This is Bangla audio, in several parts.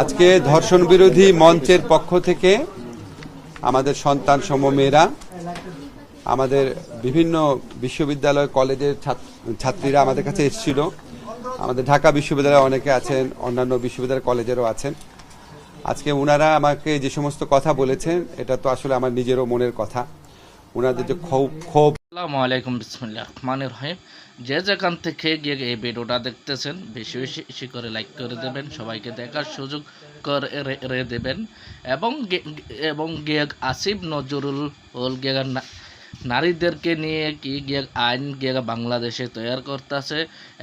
আজকে ধর্ষণ বিরোধী মঞ্চের পক্ষ থেকে আমাদের সন্তান সম মেয়েরা, আমাদের বিভিন্ন বিশ্ববিদ্যালয় কলেজের ছাত্রীরা আমাদের কাছে এসেছিল। আমাদের ঢাকা বিশ্ববিদ্যালয়ে অনেকে আছেন, অন্যান্য বিশ্ববিদ্যালয় কলেজেরও আছেন। আজকে ওনারা আমাকে যে সমস্ত কথা বলেছেন, এটা তো আসলে আমার নিজেরও মনের কথা। ওনাদের যে ক্ষোভ। আসসালামু আলাইকুম, বিসমিল্লাহির রহমানির রহিম। যে যেখান থেকে গিয়ে এই ভিডিওটা দেখতেছেন, বেশি বেশি করে লাইক করে দেবেন, সবাইকে দেখার সুযোগ করে দেবেন। এবং গিয়ে আসিফ নজরুল নারীদেরকে নিয়ে গিয়ে আইন বাংলাদেশে তৈরি করতেছে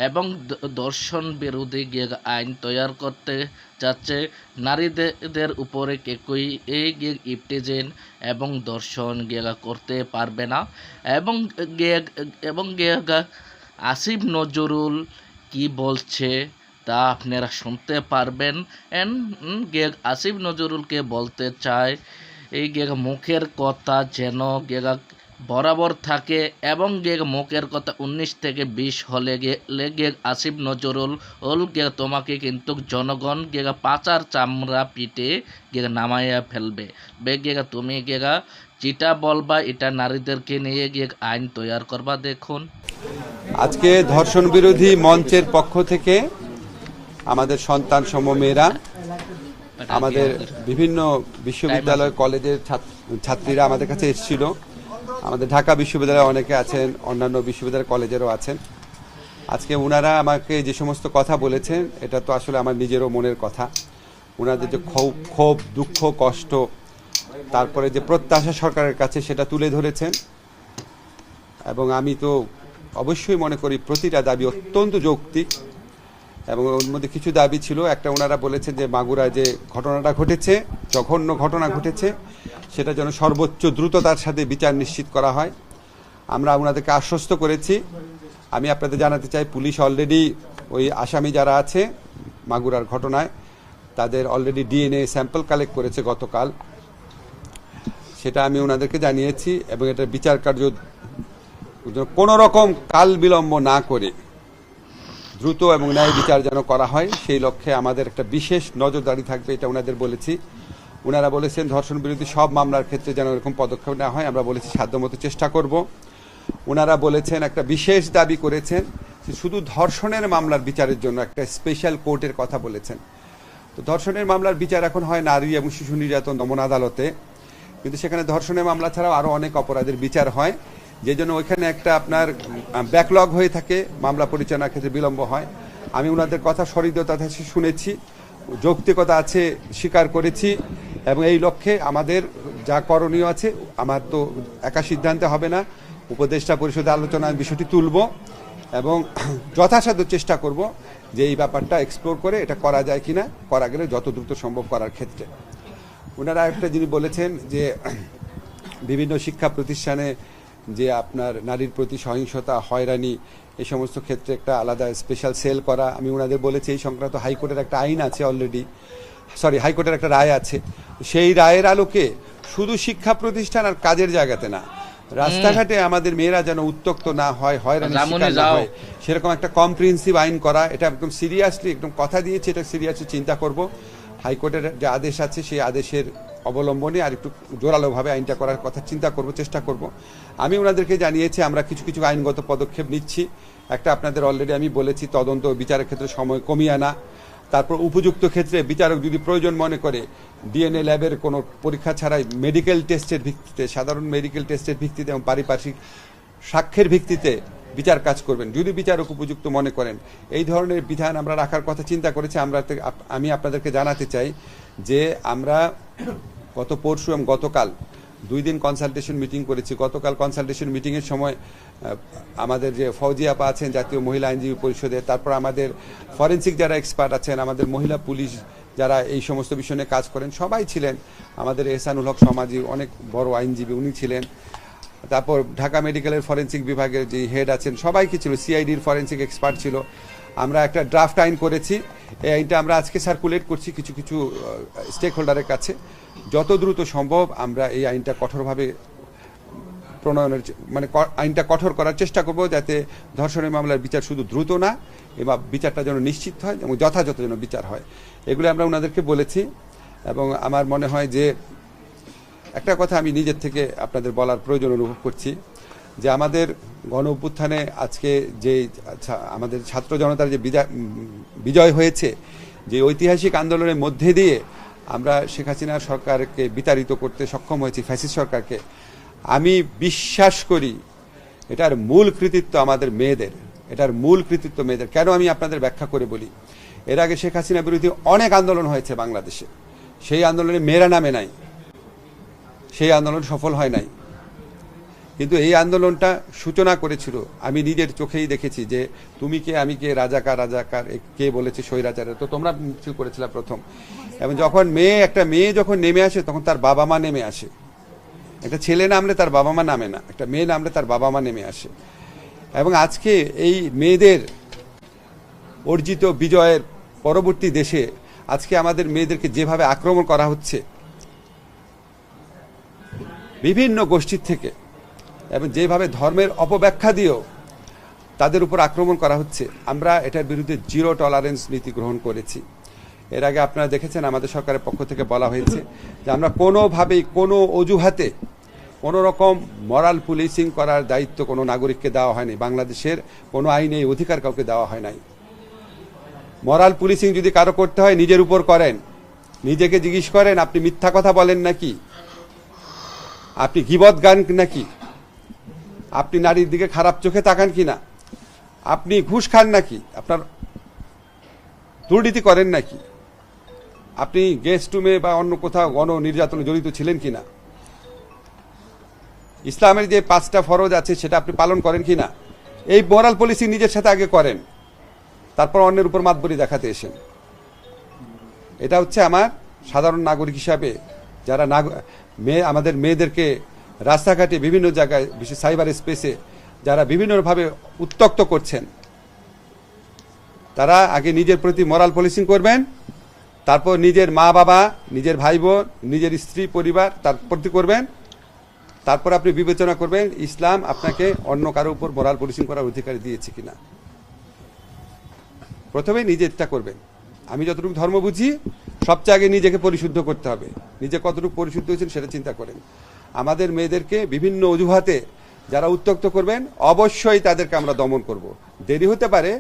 এবং ধর্ষণ বিরোধী আইন তৈরি করতে যাচ্ছে। নারীদের উপরে কেউই ইফটিজিং এবং ধর্ষণ করতে পারবে না। এবং আসিফ নজরুল কি বলছে তা আপনারা শুনতে পারবেন। আসিফ নজরুলকে বলতে চায়, এই মুখের কথা যেন বরাবর থাকে এবং মুখের কথা 19 থেকে 20 হলে গেলে আসিফ নজরুল তোমাকে কিন্তু জনগণ পাচার চামড়া পিটে নামাইয়া ফেলবে। তুমি যেটা বলবা এটা নারীদেরকে নিয়ে আইন তৈরি করবা। দেখুন, আজকে ধর্ষণ বিরোধী মঞ্চের পক্ষ থেকে আমাদের সন্তান সম মেয়েরা, আমাদের বিভিন্ন বিশ্ববিদ্যালয় কলেজের ছাত্রীরা আমাদের কাছে এসেছিল। আমাদের ঢাকা বিশ্ববিদ্যালয়ে অনেকে আছেন, অন্যান্য বিশ্ববিদ্যালয় কলেজেরও আছেন। আজকে ওনারা আমাকে যে সমস্ত কথা বলেছেন, এটা তো আসলে আমার নিজেরও মনের কথা। ওনাদের যে ক্ষোভ, দুঃখ, কষ্ট, তারপরে যে প্রত্যাশা সরকারের কাছে, সেটা তুলে ধরেছেন। এবং আমি তো অবশ্যই মনে করি প্রতিটা দাবি অত্যন্ত যৌক্তিক। এবং ওর মধ্যে কিছু দাবি ছিল। একটা, ওনারা বলেছেন যে মাগুরায় যে ঘটনাটা ঘটেছে, জঘন্য ঘটনা ঘটেছে, সেটা যেন সর্বোচ্চ দ্রুততার সাথে বিচার নিশ্চিত করা হয়। আমরা ওনাদেরকে আশ্বস্ত করেছি। আমি আপনাদের জানাতে চাই, পুলিশ অলরেডি ওই আসামি যারা আছে মাগুরার ঘটনায়, তাদের অলরেডি ডিএনএ স্যাম্পল কালেক্ট করেছে গতকাল। সেটা আমি ওনাদেরকে জানিয়েছি। এবং এটা বিচার কার্য কোনো রকম কাল বিলম্ব না করে দ্রুত এবং ন্যায় বিচার যেন করা হয়, সেই লক্ষ্যে আমাদের একটা বিশেষ নজরদারি থাকবে, এটা ওনাদের বলেছি। ওনারা বলেছেন ধর্ষণ বিরোধী সব মামলার ক্ষেত্রে যেন এরকম পদক্ষেপ নেওয়া হয়। আমরা বলেছি সাধ্যমতো চেষ্টা করব। ওনারা বলেছেন, একটা বিশেষ দাবি করেছেন, শুধু ধর্ষণের মামলার বিচারের জন্য একটা স্পেশাল কোর্টের কথা বলেছেন। তো ধর্ষণের মামলার বিচার এখন হয় নারী এবং শিশু নির্যাতন দমন আদালতে, কিন্তু সেখানে ধর্ষণের মামলা ছাড়াও আরও অনেক অপরাধের বিচার হয়, যে জন্য ওইখানে একটা আপনার ব্যাকলগ হয়ে থাকে, মামলা পরিচালনার ক্ষেত্রে বিলম্ব হয়। আমি ওনাদের কথা সহৃদয়তা শুনেছি, যৌক্তিকতা আছে স্বীকার করেছি। এবং এই লক্ষ্যে আমাদের যা করণীয় আছে, আমার তো একা সিদ্ধান্তে হবে না, উপদেষ্টা পরিষদে আলোচনায় বিষয়টি তুলব এবং যথাসাধ্য চেষ্টা করব যে এই ব্যাপারটা এক্সপ্লোর করে এটা করা যায় কিনা, করা গেলে যত দ্রুত সম্ভব করার ক্ষেত্রে। ওনারা একটা জিনিস বলেছেন যে বিভিন্ন শিক্ষা প্রতিষ্ঠানে যে আপনার নারীর প্রতি সহিংসতা, হয়রানি, এই সমস্ত ক্ষেত্রে একটা আলাদা স্পেশাল সেল করা। আমি ওনাদের বলেছি এই সংক্রান্ত হাইকোর্টের একটা আইন আছে অলরেডি, হাইকোর্টের একটা রায় আছে। সেই রায়ের আলোকে শুধু শিক্ষা প্রতিষ্ঠান আর কাজের জায়গাতে না, রাস্তাঘাটে আমাদের মেয়েরা যেন উত্ত্যক্ত না হয়, হয়রানি শিকার না হয়, সেরকম একটা কম্প্রিহেন্সিভ আইন করা। এটা একদম সিরিয়াসলি, একদম কথা দিয়েছি, এটা সিরিয়াসলি চিন্তা করব। হাইকোর্টের যে আদেশ আছে সেই আদেশের অবলম্বনে আর একটু জোরালোভাবে আইনটা করার কথা চিন্তা করব, চেষ্টা করব। আমি ওনাদেরকে জানিয়েছি আমরা কিছু কিছু আইনগত পদক্ষেপ নিচ্ছি। একটা, আপনাদের অলরেডি আমি বলেছি, তদন্ত বিচারের ক্ষেত্রে সময় কমিয়ে আনা। তারপর উপযুক্ত ক্ষেত্রে বিচারক যদি প্রয়োজন মনে করে ডিএনএ ল্যাবের কোনো পরীক্ষা ছাড়াই মেডিকেল টেস্টের ভিত্তিতে, সাধারণ মেডিকেল টেস্টের ভিত্তিতে এবং পারিপার্শ্বিক সাক্ষ্যের ভিত্তিতে বিচার কাজ করবেন, যদি বিচারক উপযুক্ত মনে করেন। এই ধরনের বিধান আমরা রাখার কথা চিন্তা করেছি। আমি আপনাদেরকে জানাতে চাই যে আমরা গত পরশু এবং গতকাল 2 দিন কনসালটেশন মিটিং করেছি। গতকাল কনসালটেশন মিটিংয়ের সময় আমাদের যে ফৌজি আপা আছেন জাতীয় মহিলা আইনজীবী পরিষদে, তারপর আমাদের ফরেন্সিক যারা এক্সপার্ট আছেন, আমাদের মহিলা পুলিশ যারা এই সমস্ত বিষয় নিয়ে কাজ করেন, সবাই ছিলেন। আমাদের এহসানুল হক সমাজি অনেক বড় আইনজীবী, উনি ছিলেন। তারপর ঢাকা মেডিকেলের ফরেন্সিক বিভাগের যে হেড আছেন, সবাই কি ছিল, সিআইডির ফরেন্সিক এক্সপার্ট ছিল। আমরা একটা ড্রাফট আইন করেছি। এই আইনটা আমরা আজকে সার্কুলেট করছি কিছু কিছু স্টেক হোল্ডারের কাছে। যত দ্রুত সম্ভব আমরা এই আইনটা কঠোরভাবে প্রণয়নের, মানে আইনটা কঠোর করার চেষ্টা করব, যাতে ধর্ষণের মামলার বিচার শুধু দ্রুত না, এবং বিচারটা যেন নিশ্চিত হয় এবং যথাযথ যেন বিচার হয়। এগুলো আমরা ওনাদেরকে বলেছি। এবং আমার মনে হয় যে একটা কথা আমি নিজের থেকে আপনাদের বলার প্রয়োজন অনুভব করছি, যে আমাদের গণ অভ্যুত্থানে আজকে যে আমাদের ছাত্র জনতার যে বিজয় হয়েছে, যে ঐতিহাসিক আন্দোলনের মধ্যে দিয়ে আমরা শেখ হাসিনার সরকারকে বিতাড়িত করতে সক্ষম হয়েছি, ফ্যাসিস্ট সরকারকে, আমি বিশ্বাস করি এটার মূল কৃতিত্ব আমাদের মেয়েদের, এটার মূল কৃতিত্ব মেয়েদের। কেন আমি আপনাদের ব্যাখ্যা করে বলি। এর আগে শেখ হাসিনা বিরোধী অনেক আন্দোলন হয়েছে বাংলাদেশে, সেই আন্দোলনে মেয়েরা নামে নাই, সেই আন্দোলন সফল হয় নাই। কিন্তু এই আন্দোলনটা সূচনা করেছিল, আমি নিজের চোখেই দেখেছি, যে তুমি কে আমি কে, রাজাকার রাজাকার, কে বলেছে স্বৈরাচারের, তো তোমরা মিছিল করেছিলে প্রথম। এবং যখন একটা মেয়ে যখন নেমে আসে, তখন তার বাবা মা নেমে আসে। একটা ছেলে নামলে তার বাবা মা নামে না, একটা মেয়ে নামলে তার বাবা মা নেমে আসে। এবং আজকে এই মেয়েদের অর্জিত বিজয়ের পরবর্তী দেশে আজকে আমাদের মেয়েদেরকে যেভাবে আক্রমণ করা হচ্ছে বিভিন্ন গোষ্ঠীর থেকে, এবং যেভাবে ধর্মের অপব্যাখ্যা দিয়েও তাদের উপর আক্রমণ করা হচ্ছে, আমরা এটার বিরুদ্ধে জিরো টলারেন্স নীতি গ্রহণ করেছি। এর আগে আপনারা দেখেছেন আমাদের সরকারের পক্ষ থেকে বলা হয়েছে যে আমরা কোনোভাবেই কোনো অজুহাতে কোনো রকম মরাল পুলিশিং করার দায়িত্ব কোনো নাগরিককে দেওয়া হয়নি। বাংলাদেশের কোনো আইনে এই অধিকার কাউকে দেওয়া হয় নাই। মরাল পুলিশিং যদি কারো করতে হয় নিজের উপর করেন, নিজেকে জিজ্ঞেস করেন আপনি মিথ্যা কথা বলেন নাকি, আপনি গীবত গান নাকি, আপনি নারীর দিকে খারাপ চোখে তাকান কিনা, আপনি ঘুষ খান নাকি, আপনার দুর্নীতি করেন নাকি, আপনি গেস্ট রুমে বা অন্য কোথাও গণ নির্যাতনে জড়িত ছিলেন কিনা, ইসলামের যে 5টা ফরজ আছে সেটা আপনি পালন করেন কিনা, এই মোরাল পলিসি নিজের সাথে আগে করেন, তারপর অন্যের উপর মাতবরি দেখাতে এসেন। এটা হচ্ছে আমার সাধারণ নাগরিক হিসাবে, যারা আমাদের মেয়েদেরকে রাস্তাঘাটে বিভিন্ন জায়গায়, বিশেষ সাইবার স্পেসে যারা বিভিন্নভাবে উত্ত্যক্ত করছেন, তারা আগে নিজের প্রতি মোরাল পলিসিং করবেন, তারপর নিজের মা বাবা, নিজের ভাই বোন, নিজের স্ত্রী পরিবার তার প্রতি করবেন, তারপর আপনি বিবেচনা করবেন ইসলাম আপনাকে অন্য কারো উপর মোরাল পলিসিং করার অধিকার দিয়েছে কিনা। প্রথমে নিজেরটা করবেন। আমি যতটুকু ধর্ম বুঝি, সবচেয়ে আগে নিজেকে পরিশুদ্ধ করতে হবে। নিজে কতটুকু পরিশুদ্ধ হয়েছেন সেটা চিন্তা করেন। আমাদের মেয়েদেরকে বিভিন্ন অজুহাতে যারা উত্ত্যক্ত করবেন, অবশ্যই তাদেরকে আমরা দমন করব। দেরি হতে পারে,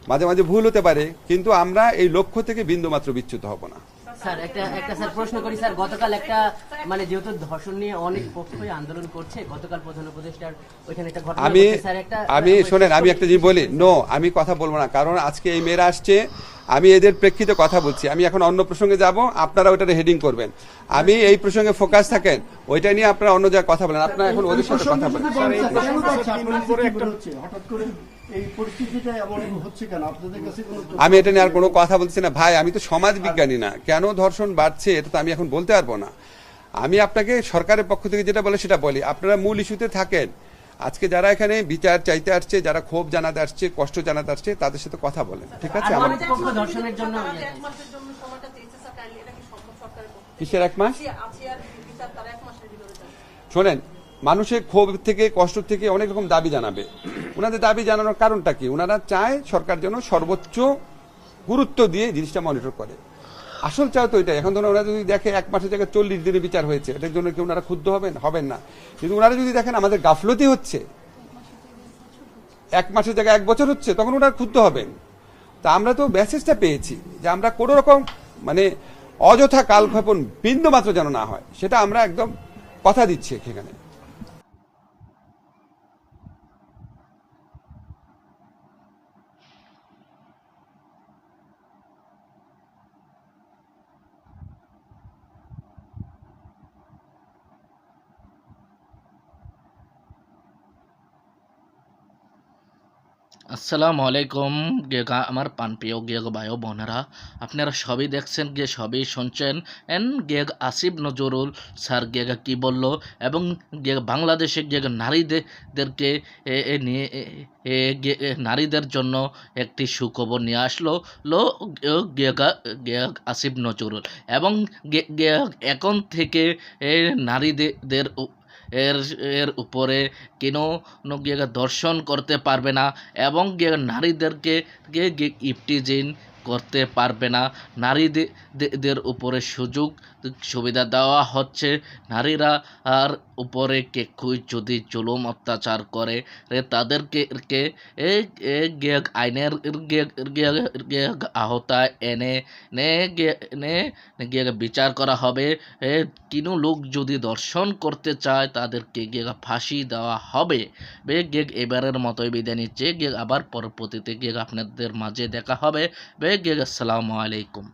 মাঝে মাঝে ভুল হতে পারে, কিন্তু আমরা এই লক্ষ্য থেকে বিন্দুমাত্র বিচ্যুত হব না। স্যার একটা স্যার প্রশ্ন করি স্যার, গতকাল একটা মানে যেহেতু ধর্ষণ নিয়ে অনেক পক্ষই আন্দোলন করছে, গতকাল প্রধান উপদেষ্টার ওইখানে একটা ঘটনা ঘটেছে স্যার। আমি শোনেন, আমি একটা জিনিস বলি, আমি কথা বলবো না, কারণ আজকে এই মেয়েরা আসছে, আমি এদের প্রেক্ষিতে কথা বলছি। আমি এখন অন্য প্রসঙ্গে যাব, আপনারা ওইটাতে হেডিং করবেন। আমি এই প্রসঙ্গে ফোকাস থাকেন, ওইটা নিয়ে আপনারা অন্য জায়গায় কথা বলেন। আপনারা এখন ওদের সাথে কথা বলেন। আমি এটা নিয়ে আর কোনো কথা বলছি না ভাই, আমি তো সমাজ বিজ্ঞানী না, কেন ধর্ষণ বাড়ছে এটা তো আমি এখন বলতে পারবো না। আমি আপনাকে সরকারের পক্ষ থেকে যেটা বলে সেটা বলি, আপনারা মূল ইস্যুতে থাকেন। আজকে যারা এখানে বিচার চাইতে আসছে, যারা ক্ষোভ জানাতে আসছে, কষ্ট জানাতে আসছে, তাদের সাথে কথা বলেন, ঠিক আছে? কিসের 1 মাস? শোনেন, মানুষের ক্ষোভ থেকে, কষ্ট থেকে অনেক রকম দাবি জানাবে। ওনাদের দাবি জানানোর কারণটা কি? ওনারা চায় সরকার যেন সর্বোচ্চ গুরুত্ব দিয়ে জিনিসটা মনিটর করে। আসল চাও তো এটাই। এখন ধরুন ওরা যদি দেখে 1 মাসের জায়গায় 40 দিনে বিচার হয়েছে, এটার জন্য কি ওনারা ক্ষুব্ধ হবেন না? কিন্তু ওনারা যদি দেখেন আমাদের গাফলতি হচ্ছে, 1 মাসের জায়গায় 1 বছর হচ্ছে, তখন ওনারা ক্ষুব্ধ হবেন। তা আমরা তো মেসেজটা পেয়েছি যে আমরা কোনো রকম মানে অযথা কালক্ষেপণ বিন্দু মাত্র যেন না হয়, সেটা আমরা একদম কথা দিচ্ছি এখানে। আসসালামু আলাইকুম আমার প্রাণপ্রিয় ভাই বোনেরা, আপনারা সবই দেখছেন, সবই শুনছেন। আসিফ নজরুল স্যার কি বলল, এবং বাংলাদেশে নারীদেরকে নিয়ে নারীদের জন্য একটি সুখবর নিয়ে আসলো আসিফ নজরুল, এবং এখন থেকে নারীদের এর উপরে কেন দর্শন করতে পারবে না, এবং নারীদেরকে ইফটিজিং করতে পারবে না। নারীদের উপরে সুযোগ সুবিধা দেওয়া হচ্ছে। নারীরা আর উপরে কেউই যদি জুলুম অত্যাচার করে তাদেরকে আইনের আওতায় এনে বিচার করা হবে। কোনো লোক যদি দর্শন করতে চায় তাদেরকে ফাঁসি দেওয়া হবে। এবারের মতোই বিদায় নিচ্ছে। আবার পরবর্তীতে আপনাদের মাঝে দেখা হবে। আসসালামু আলাইকুম।